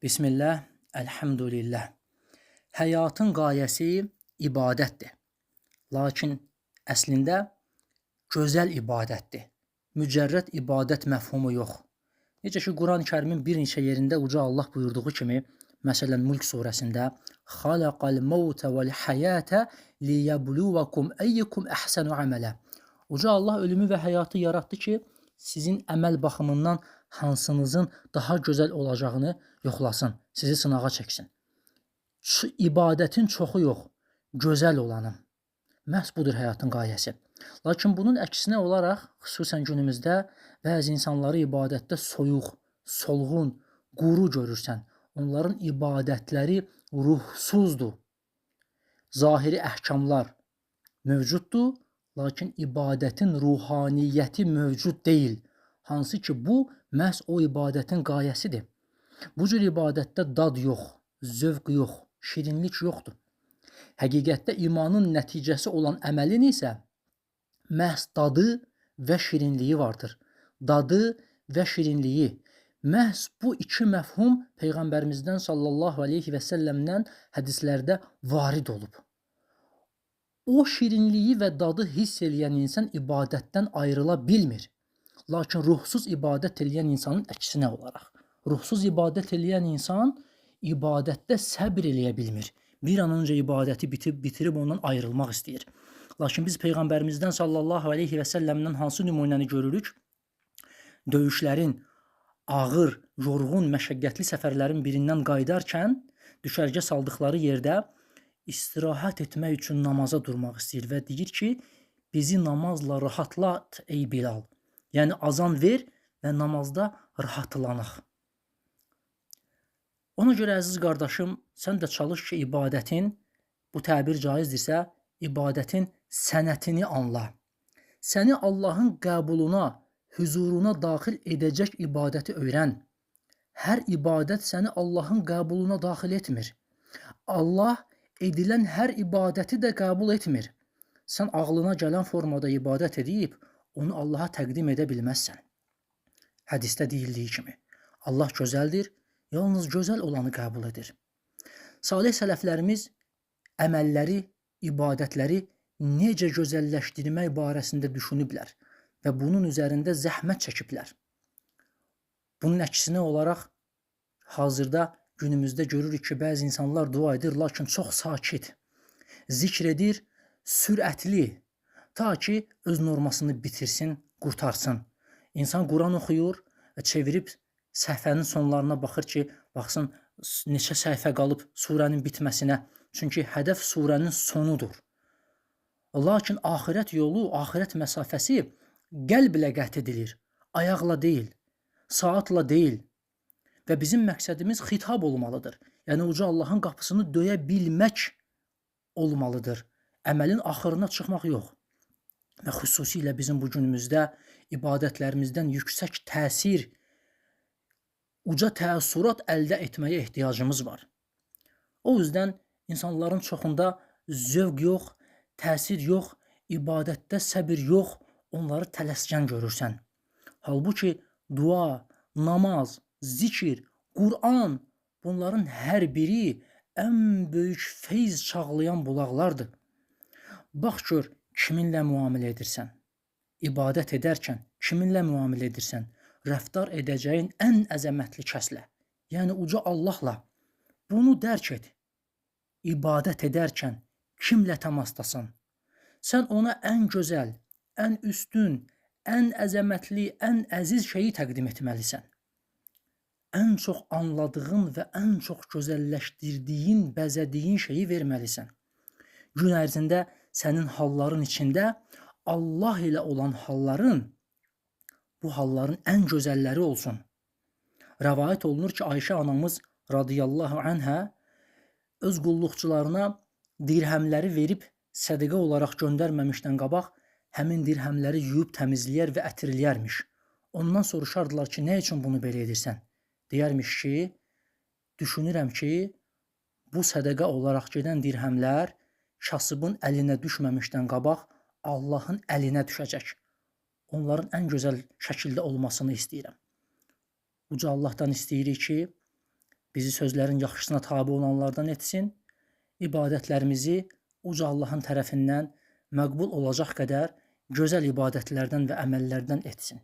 Bismillah, elhamdülillah. Həyatın qayəsi ibadətdir. Lakin əslində gözəl ibadətdir. Mücərrəd ibadət məfhumu yox. Necə ki, Quran-Kərimin bir neçə yerində Uca Allah buyurduğu kimi, məsələn, Mülk surəsində "Xalaqal mauta vel hayata liyabluwakum eyyukum ahsanu amala." Uca Allah ölümü və həyatı yaratdı ki, sizin əməl baxımından hansınızın daha gözəl olacağını yoxlasın, sizi sınağa çəksin. İbadətin çoxu yox, gözəl olanı. Məhz budur həyatın qayəsi. Lakin bunun əksinə olaraq, xüsusən günümüzdə bəzi insanları ibadətdə soyuq, solğun, quru görürsən. Onların ibadətləri ruhsuzdur. Zahiri əhkamlar mövcuddur, lakin ibadətin ruhaniyyəti mövcud deyil. Hansı ki, bu məhz o ibadətin qayəsidir. Bu cür ibadətdə dad yox, zövq yox, şirinlik yoxdur. Həqiqətdə imanın nəticəsi olan əməlin isə məhz dadı və şirinliyi vardır. Dadı və şirinliyi. Məhz bu iki məfhum Peyğəmbərimizdən sallallahu aleyhi və səlləmdən hədislərdə varid olub. O şirinliyi və dadı hiss eləyən insan ibadətdən ayrıla bilmir. Lakin ruhsuz ibadət eləyən insanın əksinə olaraq. Ruhsuz ibadət eləyən insan ibadətdə səbr eləyə bilmir. Bir an öncə ibadəti bitirib ondan ayrılmaq istəyir. Lakin biz Peyğəmbərimizdən sallallahu aleyhi və səlləmdən hansı nümunəni görürük? Döyüşlərin ağır, yorğun, məşəqqətli səfərlərin birindən qayıdarkən düşərgə saldıqları yerdə istirahət etmək üçün namaza durmaq istəyir və deyir ki, bizi namazla rahatlat ey Bilal. Yəni azan ver və namazda rahatlanaq. Ona görə əziz qardaşım, sən də çalış ki, ibadətin, bu təbir caizdirsə, ibadətin sənətini anla. Səni Allahın qəbuluna, huzuruna daxil edəcək ibadəti öyrən. Hər ibadət səni Allahın qəbuluna daxil etmir. Allah edilən hər ibadəti də qəbul etmir. Sən ağlına gələn formada ibadət edib, onu Allaha təqdim edə bilməzsən. Hədisdə deyildiyi kimi, Allah gözəldir, yalnız gözəl olanı qəbul edir. Salih sələflərimiz əməlləri, ibadətləri necə gözəlləşdirmək barəsində düşünüblər və bunun üzərində zəhmət çəkiblər. Bunun əksinə olaraq hazırda günümüzdə görürük ki, bəzi insanlar dua edir, lakin çox sakit, zikr edir, sürətli, ta ki öz normasını bitirsin, qurtarsın. İnsan Quran oxuyur və çevirib səhifənin sonlarına baxır ki, baxsın neçə səhifə qalıb surənin bitməsinə. Çünki hədəf surənin sonudur. Lakin axirət yolu, axirət məsafəsi qəlblə qət edilir, ayaqla deyil, saatla deyil. Və bizim məqsədimiz xitab olmalıdır. Yəni Uca Allahın qapısını döyə bilmək olmalıdır. Əməlin axırına çıxmaq yox. Və xüsusilə bizim bu günümüzdə ibadətlərimizdən yüksək təsir, uca təəssürat əldə etməyə ehtiyacımız var. O yüzden insanların çoxunda zövq yox, təsir yox, ibadətdə səbir yox, onları tələskən görürsən. Halbuki dua, namaz, zikir, Quran, bunların hər biri ən böyük feyz çağlayan bulaqlardır. Bax gör, kiminlə müamilə edirsən? İbadət edərkən kiminlə müamilə edirsən? Rəftar edəcəyin ən əzəmətli kəslə, yəni uca Allahla. Bunu dərk et. İbadət edərkən kimlə təmasdasan? Sən ona ən gözəl, ən üstün, ən əzəmətli, ən əziz şeyi təqdim etməlisən. Ən çox anladığın və ən çox gözəlləşdirdiyin, bəzədiyin şeyi verməlisən. Gün ərzində sənin halların içində Allah ilə olan halların, bu halların ən gözəlləri olsun. Rəvayət olunur ki, Ayşə anamız radiyallahu anhə öz qulluqçularına dirhəmləri verib sədəqə olaraq göndərməmişdən qabaq həmin dirhəmləri yuyub təmizləyər və ətirləyərmiş. Ondan soruşardılar ki, nə üçün bunu belə edirsən? Deyərmiş ki, düşünürəm ki, bu sədəqə olaraq gedən dirhəmlər kasıbın əlinə düşməmişdən qabaq Allahın əlinə düşəcək. Onların ən gözəl şəkildə olmasını istəyirəm. Uca Allahdan istəyirik ki, bizi sözlərin yaxşısına tabe olanlardan etsin. İbadətlərimizi uca Allahın tərəfindən məqbul olacaq qədər gözəl ibadətlərdən və əməllərdən etsin.